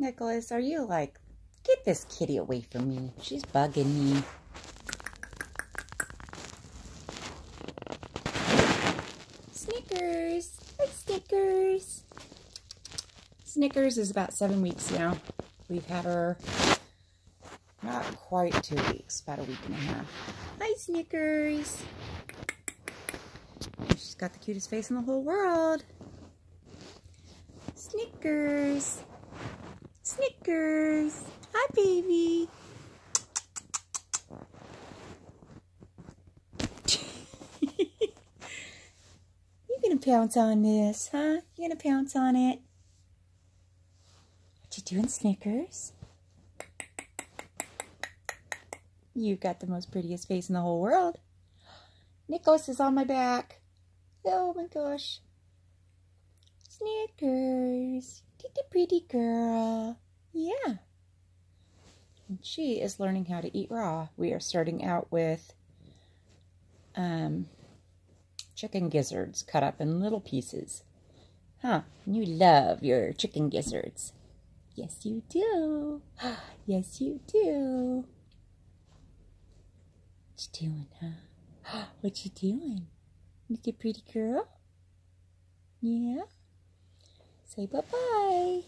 Nicholas, are you like, get this kitty away from me. She's bugging me. Snickers. Hi, Snickers. Snickers is about 7 weeks now. We've had her not quite 2 weeks, about a week and a half. Hi, Snickers. She's got the cutest face in the whole world. Snickers. Snickers. Hi, baby. You gonna pounce on this, huh? You gonna pounce on it? What you doing, Snickers? You've got the most prettiest face in the whole world. Nicholas is on my back. Oh my gosh. Snickers. The pretty girl. Yeah. And she is learning how to eat raw. We are starting out with chicken gizzards cut up in little pieces. Huh? You love your chicken gizzards. Yes, you do. Yes, you do. What you doing, huh? What you doing? You a pretty girl? Yeah? Say bye-bye.